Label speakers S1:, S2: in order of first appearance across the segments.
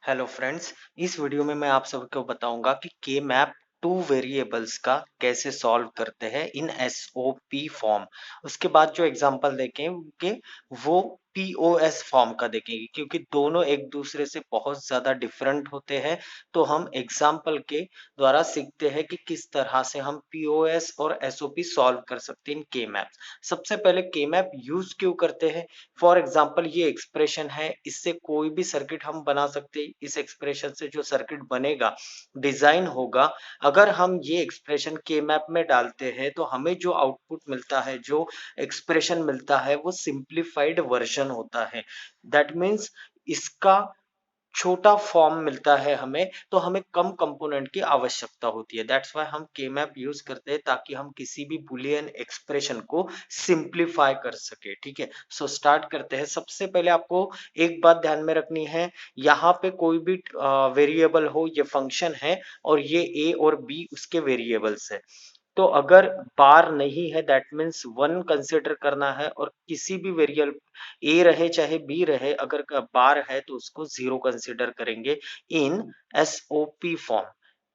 S1: Hello friends, इस video में मैं आप सबको बताऊंगा कि के मैप टू वेरिएबल्स का कैसे सॉल्व करते हैं इन एसओपी फॉर्म। उसके बाद जो एग्जांपल देखेंगे वो पीओएस फॉर्म का देखेंगे, क्योंकि दोनों एक दूसरे से बहुत ज़्यादा डिफरेंट होते हैं। तो हम एग्जांपल के द्वारा सीखते हैं कि किस तरह से हम पीओएस और एसओपी सॉल्व कर सकते हैं इन के मैप। सबसे पहले के मैप यूज क्यों करते हैं? फॉर एग्जाम्पल ये एक्सप्रेशन है, इससे कोई भी सर्किट हम बना सकते हैं। इस एक्सप्रेशन से जो सर्किट बनेगा, डिजाइन होगा, अगर हम ये एक्सप्रेशन के मैप में डालते हैं तो हमें जो आउटपुट मिलता है, जो एक्सप्रेशन मिलता है, वो सिंप्लीफाइड वर्जन होता है। दैट मीन्स इसका छोटा फॉर्म मिलता है हमें, तो हमें कम कंपोनेंट की आवश्यकता होती है। दैट्स व्हाई हम के मैप यूज करते हैं, ताकि हम किसी भी बुलियन एक्सप्रेशन को सिंप्लीफाई कर सके। ठीक है, सो स्टार्ट करते हैं। सबसे पहले आपको एक बात ध्यान में रखनी है, यहाँ पे कोई भी वेरिएबल हो, ये फंक्शन है और ये ए और बी उसके वेरिएबल्स है। तो अगर बार नहीं है, दैट मीन्स वन कंसिडर करना है, और किसी भी वेरिएबल ए रहे चाहे बी रहे, अगर बार है तो उसको जीरो कंसिडर करेंगे in SOP form,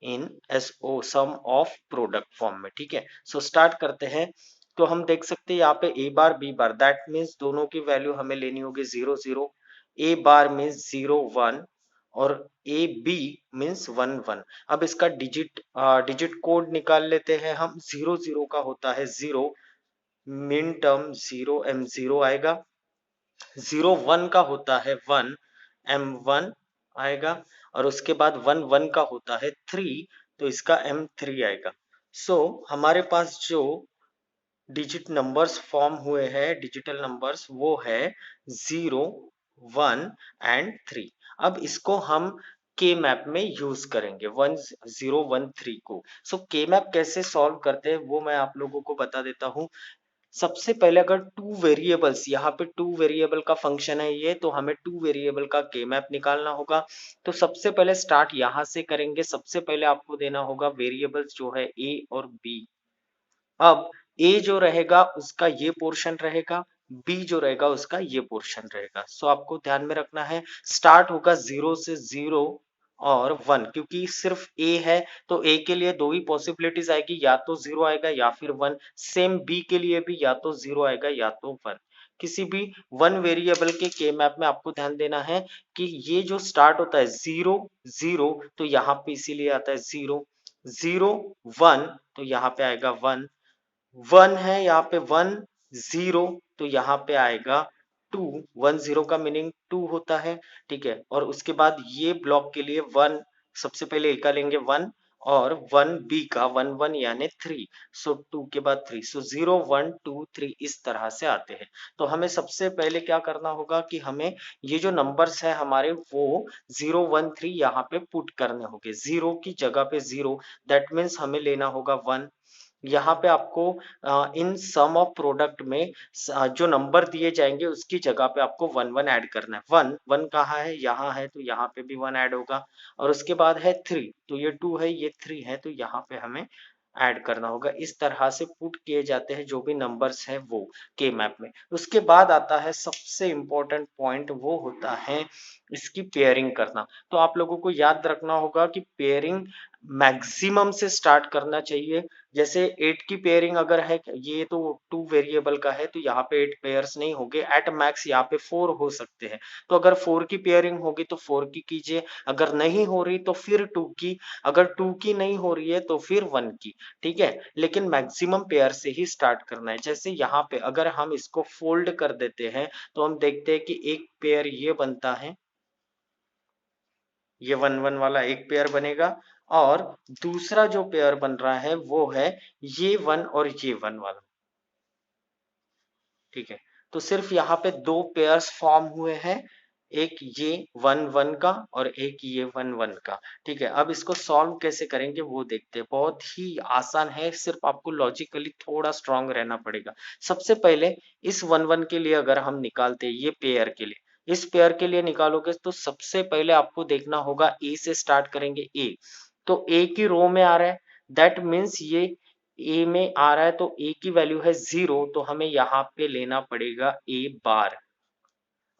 S1: in SO sum of product form में। ठीक है, सो स्टार्ट करते हैं। तो हम देख सकते हैं यहाँ पे A bar B bar, that means दोनों की वैल्यू हमें लेनी होगी zero zero. A bar means zero one और A B means one one. अब इसका डिजिट कोड निकाल लेते हैं हम। जीरो जीरो का होता है zero, min term zero M zero आएगा। जीरो वन का होता है वन, एम वन आएगा। और उसके बाद वन वन का होता है थ्री, तो इसका एम थ्री आएगा। सो हमारे पास जो डिजिट नंबर्स फॉर्म हुए हैं, डिजिटल नंबर्स, वो है जीरो, वन एंड थ्री। अब इसको हम के मैप में यूज करेंगे, वन जीरो वन थ्री को। सो के मैप कैसे सॉल्व करते हैं वो मैं आप लोगों को बता देता हूँ। सबसे पहले अगर टू वेरिएबल्स, यहाँ पे टू वेरिएबल का फंक्शन है ये, तो हमें टू वेरिएबल का के मैप निकालना होगा। तो सबसे पहले स्टार्ट यहाँ से करेंगे। सबसे पहले आपको देना होगा वेरिएबल्स जो है ए और बी। अब ए जो रहेगा उसका ये पोर्शन रहेगा, बी जो रहेगा उसका ये पोर्शन रहेगा। सो आपको ध्यान में रखना है, स्टार्ट होगा जीरो से जीरो और वन, क्योंकि सिर्फ ए है तो ए के लिए दो ही पॉसिबिलिटीज आएगी, या तो जीरो आएगा या फिर वन। सेम बी के लिए भी या तो जीरो आएगा या तो वन। किसी भी वन वेरिएबल के मैप में आपको ध्यान देना है कि ये जो स्टार्ट होता है जीरो जीरो, तो यहाँ पे इसीलिए आता है जीरो जीरो वन, तो यहाँ पे आएगा वन। वन है यहाँ पे वन, जीरो, तो यहाँ पे आएगा टू। वन जीरो का मीनिंग टू होता है। ठीक है, और उसके बाद ये ब्लॉक के लिए वन, सबसे पहले ए का लेंगे वन, और वन बी का वन वन यानी थ्री। सो टू के बाद three, so zero one two three इस तरह से आते हैं। तो हमें सबसे पहले क्या करना होगा कि हमें ये जो नंबर्स है हमारे, वो जीरो वन थ्री यहाँ पे पुट करने होंगे। जीरो की जगह पे जीरो, दैट मीन्स हमें लेना होगा वन। यहाँ पे आपको इन सम ऑफ प्रोडक्ट में जो नंबर दिए जाएंगे उसकी जगह पे आपको वन वन ऐड करना है। वन वन कहाँ है? यहाँ है, तो यहाँ पे भी वन ऐड होगा। और उसके बाद है थ्री, तो ये टू है, ये थ्री है, तो यहाँ पे हमें ऐड करना होगा। इस तरह से पुट किए जाते हैं जो भी नंबर्स है वो के मैप में। उसके बाद आता है सबसे इम्पोर्टेंट पॉइंट, वो होता है इसकी पेयरिंग करना। तो आप लोगों को याद रखना होगा कि पेयरिंग मैक्सिमम से स्टार्ट करना चाहिए। जैसे 8 की पेयरिंग अगर है, ये तो टू वेरिएबल का है, तो यहाँ पे 8 पेयर्स नहीं होंगे, एट मैक्स यहाँ पे 4 हो सकते हैं। तो अगर 4 की पेयरिंग होगी तो 4 की कीजिए, अगर नहीं हो रही तो फिर 2 की, अगर 2 की नहीं हो रही है तो फिर 1 की। ठीक है, लेकिन मैक्सिमम पेयर से ही स्टार्ट करना है। जैसे यहाँ पे अगर हम इसको फोल्ड कर देते हैं तो हम देखते हैं कि एक पेयर ये बनता है, ये वन वन वाला एक पेयर बनेगा, और दूसरा जो पेयर बन रहा है वो है ये वन और ये वन वाला। ठीक है, तो सिर्फ यहाँ पे दो पेयर्स फॉर्म हुए हैं, एक ये वन वन का और एक ये वन वन का। ठीक है, अब इसको सॉल्व कैसे करेंगे वो देखते हैं। बहुत ही आसान है, सिर्फ आपको लॉजिकली थोड़ा स्ट्रांग रहना पड़ेगा। सबसे पहले इस वन वन के लिए अगर हम निकालते हैं, ये पेयर के लिए, इस पेयर के लिए निकालोगे तो सबसे पहले आपको देखना होगा, ए से स्टार्ट करेंगे। ए, तो ए की रो में आ रहा है, दैट मीन्स ये ए में आ रहा है, तो ए की वैल्यू है जीरो, तो हमें यहाँ पे लेना पड़ेगा ए बार।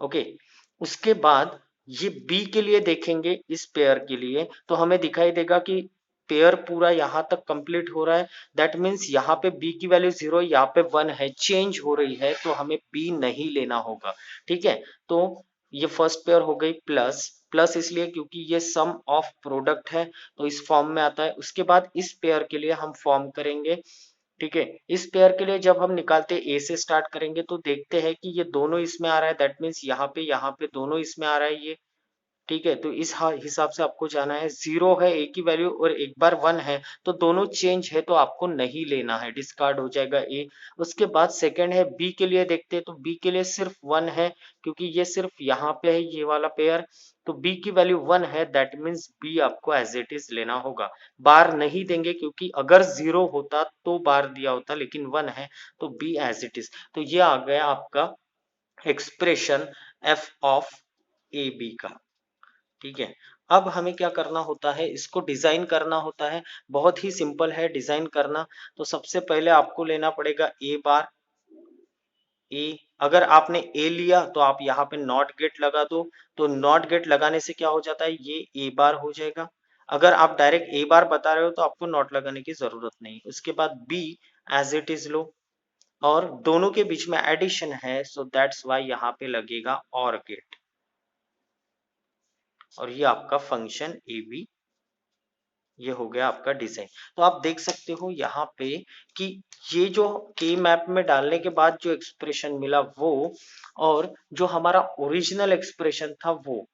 S1: ओके, उसके बाद ये बी के लिए देखेंगे, इस पेयर के लिए तो हमें दिखाई देगा कि पेयर पूरा यहाँ तक कंप्लीट हो रहा है। दैट मीन्स यहाँ पे बी की वैल्यू 0, यहाँ पे 1 है, चेंज हो रही है, तो हमें बी नहीं लेना होगा। ठीक है, तो ये फर्स्ट पेयर हो गई। प्लस प्लस इसलिए क्योंकि ये सम ऑफ प्रोडक्ट है, तो इस फॉर्म में आता है। उसके बाद इस पेयर के लिए हम फॉर्म करेंगे। ठीक है, इस पेयर के लिए जब हम निकालते ए से स्टार्ट करेंगे तो देखते हैं कि ये दोनों इसमें आ रहा है। दैट मीन्स यहाँ पे दोनों इसमें आ रहा है ये। ठीक है, तो इस हिसाब से आपको जाना है। 0 है ए की वैल्यू और एक बार 1 है, तो दोनों चेंज है, तो आपको नहीं लेना है, डिस्कार्ड हो जाएगा ए। उसके बाद सेकंड है बी के लिए, देखते हैं तो बी के लिए सिर्फ 1 है, क्योंकि ये सिर्फ यहाँ पे है ये वाला पेयर। तो बी की वैल्यू 1 है, दैट मीन्स बी आपको एज इट इज लेना होगा। बार नहीं देंगे, क्योंकि अगर 0 होता तो बार दिया होता, लेकिन 1 है तो बी एज इट इज। तो ये आ गया आपका expression F of A B का। ठीक है, अब हमें क्या करना होता है, इसको डिजाइन करना होता है। बहुत ही सिंपल है डिजाइन करना। तो सबसे पहले आपको लेना पड़ेगा ए बार। ए, अगर आपने ए लिया तो आप यहाँ पे नॉट गेट लगा दो। तो नॉट गेट लगाने से क्या हो जाता है, ये ए बार हो जाएगा। अगर आप डायरेक्ट ए बार बता रहे हो तो आपको नॉट लगाने की जरूरत नहीं। उसके बाद B as it is low, और दोनों के बीच में एडिशन है, सो दैट्स वाई यहाँ पे लगेगा और गेट। और ये आपका फंक्शन ए बी, ये हो गया आपका डिजाइन। तो आप देख सकते हो यहाँ पे कि ये जो के मैप में डालने के बाद जो एक्सप्रेशन मिला वो, और जो हमारा ओरिजिनल एक्सप्रेशन था वो,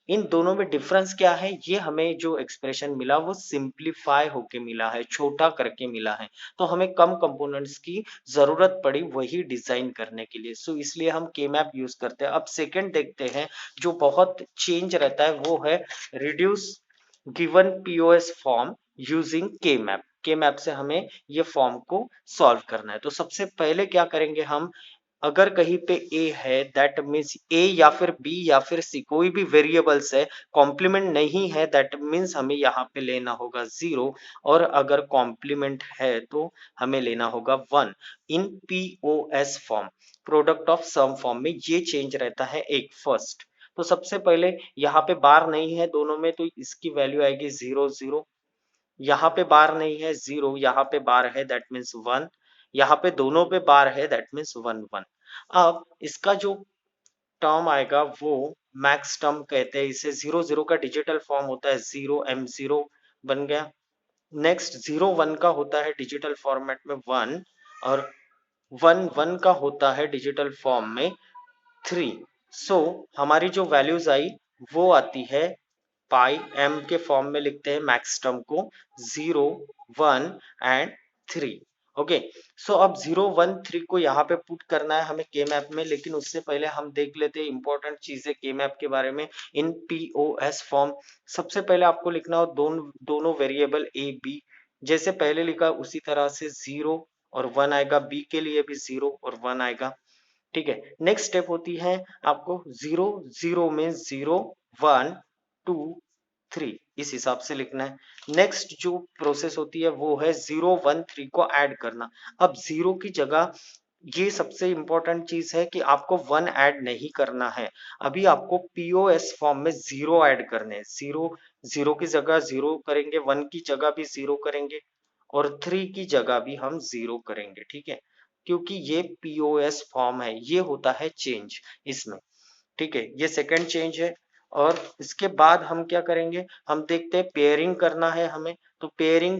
S1: इन दोनों में डिफरेंस क्या है। ये हमें जो एक्सप्रेशन मिला वो सिंप्लीफाई होके मिला है, छोटा करके मिला है। तो हमें कम कंपोनेंट्स की जरूरत पड़ी वही डिजाइन करने के लिए, सो इसलिए हम के मैप यूज करते हैं। अब सेकंड देखते हैं, जो बहुत चेंज रहता है वो है reduce given POS form using के मैप। के मैप से हमें ये फॉर्म को सॉल्व करना है। तो सबसे पहले क्या करेंगे हम, अगर कहीं पे ए है, दैट मीन्स ए या फिर बी या फिर सी, कोई भी वेरिएबल्स है, कॉम्प्लीमेंट नहीं है, दैट मीन्स हमें यहाँ पे लेना होगा 0। और अगर कॉम्प्लीमेंट है तो हमें लेना होगा 1। In POS form, product of sum form में ये चेंज रहता है एक फर्स्ट। तो सबसे पहले यहाँ पे बार नहीं है दोनों में, तो इसकी वैल्यू आएगी 0 0। यहाँ पे बार नहीं है 0, यहाँ पे बार है, दैट मीन्स 1। यहाँ पे दोनों पे बार है, दैट मीन्स 1 1। अब इसका जो टर्म आएगा वो मैक्स टर्म कहते हैं इसे। 0 0 का डिजिटल फॉर्म होता है 0 m0 बन गया। नेक्स्ट 0 1 का होता है डिजिटल फॉर्मेट में 1, और 1 1 का होता है डिजिटल फॉर्म में 3। सो हमारी जो वैल्यूज आई वो आती है पाई एम के फॉर्म में, लिखते हैं मैक्स टर्म को 0 1 एंड 3। ओके, सो अब 0 1 3 को यहाँ पे पुट करना है हमें के मैप में, लेकिन उससे पहले हम देख लेते हैं इंपॉर्टेंट चीजें के मैप के बारे में। इन पीओएस फॉर्म सबसे पहले आपको लिखना हो दोनों वेरिएबल ए बी, जैसे पहले लिखा उसी तरह से 0 और 1 आएगा, बी के लिए भी 0 और 1 आएगा। ठीक है, नेक्स्ट स्टेप होती है आपको 0 0 में 0 1 2 3 इस हिसाब से लिखना है। नेक्स्ट जो प्रोसेस होती है वो है 0 1 3 को ऐड करना। अब 0 की जगह, ये सबसे इंपॉर्टेंट चीज है कि आपको 1 ऐड नहीं करना है। अभी आपको पीओएस फॉर्म में 0 ऐड करने हैं। 0 0 की जगह 0 करेंगे, 1 की जगह भी 0 करेंगे, और 3 की जगह भी हम 0 करेंगे। ठीक है, क्योंकि ये पीओएस फॉर्म है, ये होता है चेंज इसमें। ठीक है, ये सेकंड चेंज है। और इसके बाद हम क्या करेंगे, हम देखते हैं पेयरिंग करना है हमें। तो पेयरिंग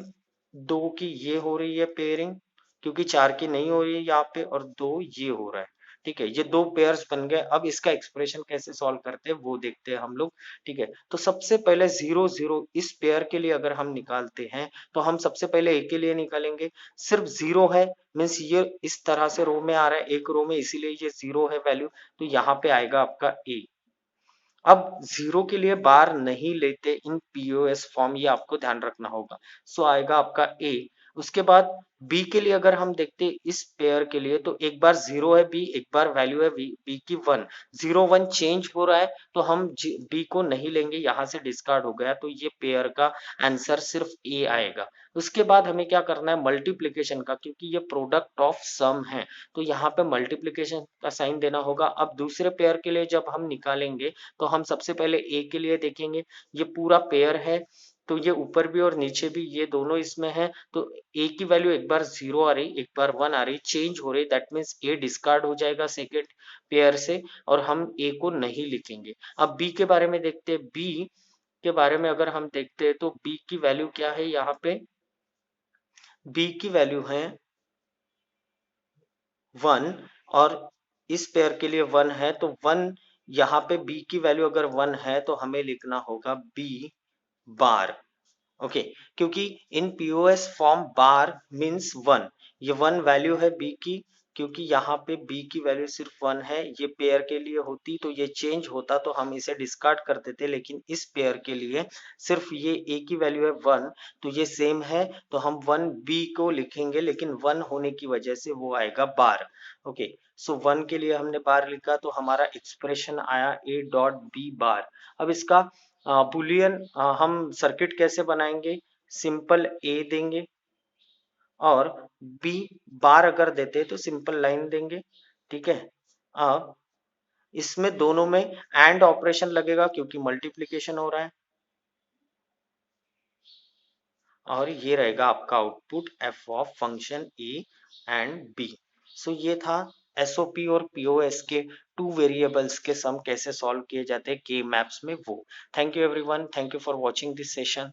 S1: 2 की ये हो रही है पेयरिंग, क्योंकि 4 की नहीं हो रही है यहाँ पे, और 2 ये हो रहा है। ठीक है, ये दो पेयर्स बन गए। अब इसका एक्सप्रेशन कैसे सॉल्व करते हैं वो देखते हैं हम लोग। ठीक है, तो सबसे पहले 0 0 इस पेयर के लिए अगर हम निकालते हैं, तो हम सबसे पहले ए के लिए निकालेंगे। सिर्फ 0 है, मीन्स ये इस तरह से रो में आ रहा है, एक रो में, इसीलिए ये 0 है वैल्यू। तो यहाँ पे आएगा आपका ए। अब 0 के लिए बार नहीं लेते इन पीओएस फॉर्म, ये आपको ध्यान रखना होगा। सो आएगा आपका ए। उसके बाद बी के लिए अगर हम देखते हैं इस पेयर के लिए, तो एक बार जीरो है बी, एक बार वैल्यू है बी की वन, जीरो वन चेंज हो रहा है, तो हम बी को नहीं लेंगे, यहाँ से डिस्कार्ड हो गया, तो ये पेयर का आंसर सिर्फ ए आएगा। उसके बाद हमें क्या करना है, मल्टीप्लीकेशन का, क्योंकि ये प्रोडक्ट ऑफ सम है, तो यहाँ पे मल्टीप्लीकेशन का साइन देना होगा। अब दूसरे पेयर के लिए जब हम निकालेंगे, तो हम सबसे पहले ए के लिए देखेंगे, ये पूरा पेयर है, तो ये ऊपर भी और नीचे भी ये दोनों इसमें है, तो ए की वैल्यू एक बार जीरो आ रही, एक बार वन आ रही, चेंज हो रही, दैट मीन्स ए डिस्कार्ड हो जाएगा सेकेंड पेयर से, और हम ए को नहीं लिखेंगे। अब बी के बारे में देखते हैं, बी के बारे में अगर हम देखते हैं, तो बी की वैल्यू क्या है, यहाँ पे बी की वैल्यू है वन, और इस पेयर के लिए वन है, तो वन, यहाँ पे बी की वैल्यू अगर वन है, तो हमें लिखना होगा बी बार। ओके, क्योंकि in POS form bar means one, ये वन वैल्यू है बी की, क्योंकि यहाँ पे बी की वैल्यू सिर्फ वन है, ये पेयर के लिए होती तो ये चेंज होता, तो हम इसे डिस्कार्ड कर देते, लेकिन इस पेयर के लिए सिर्फ ये ए की वैल्यू है वन, तो ये सेम है, तो हम वन बी को लिखेंगे, लेकिन वन होने की वजह से वो आएगा बार। ओके, सो वन के लिए हमने बार लिखा, तो हमारा एक्सप्रेशन आया ए डॉट बी बार। अब इसका बुलियन हम सर्किट कैसे बनाएंगे, सिंपल ए देंगे, और बी बार अगर देते तो सिंपल लाइन देंगे, ठीक है। अब इसमें दोनों में एंड ऑपरेशन लगेगा, क्योंकि मल्टीप्लिकेशन हो रहा है, और ये रहेगा आपका output f of function a and b. So ये था एसओपी और पीओएस के टू वेरिएबल्स के सम कैसे सॉल्व किए जाते हैं के मैप्स में वो। Thank you everyone, thank you for watching this session.